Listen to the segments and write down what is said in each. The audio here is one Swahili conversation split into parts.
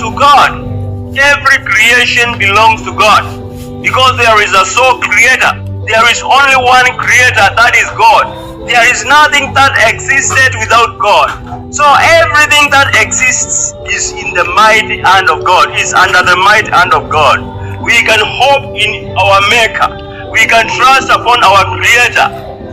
to God. Every creation belongs to God because there is a sole creator. There is only one creator, that is God. There is nothing that existed without God. So everything that exists is in the mighty hand of God, is under the mighty hand of God. We can hope in our Maker. We can trust upon our Creator.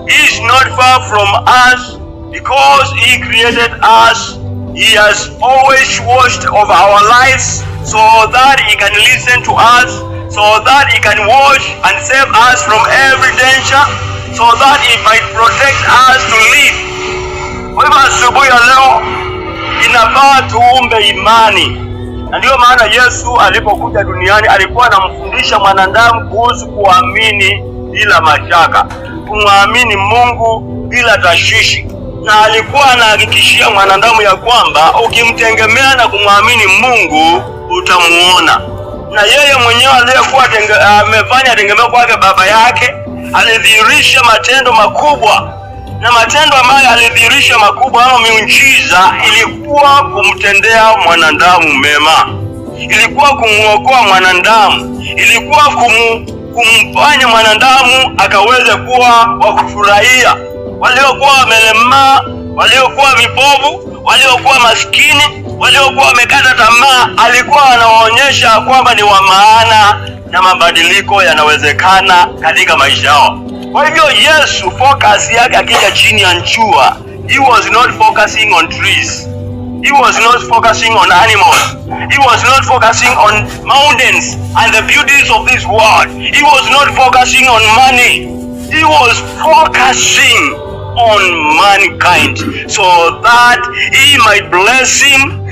He is not far from us because He created us. He has always watched over our lives so that He can listen to us, so that He can watch and save us from every danger, so that He might protect us to live. Kwa hivyo asubuhi ya leo inafaa tuumbe imani, na ndiyo maana Yesu alipokuja duniani alikuwa anamfundisha mwanadamu kuhusu kuamini bila mashaka, kumwamini Mungu bila tashwishi, na alikuwa anahakikishia mwanadamu ya kwamba ukimtegemea na kumwamini Mungu utamuona. Na yeye mwenyewe aliyekuwa amefanya tegemeo kwake Baba yake alidhihirisha matendo makubwa, na matendo ambayo alidhihirisha makubwa au miujiza ilikuwa kumtendea mwanadamu mema, ilikuwa kumuokoa mwanadamu, ilikuwa kumfanya mwanadamu akaweze kuwa wa kufurahia. Waliokuwa wamelemaa, waliokuwa vipofu, waliokuwa maskini, waliokuwa wamekata tamaa, alikuwa anawaonyesha kwamba ni wa maana na mabadiliko yanawezekana katika maisha yao. Kwa hivyo Yesu focus yake akija chini ya jua, he was not focusing on trees, he was not focusing on animals, he was not focusing on mountains and the beauties of this world, he was not focusing on money, he was focusing on mankind so that He might bless him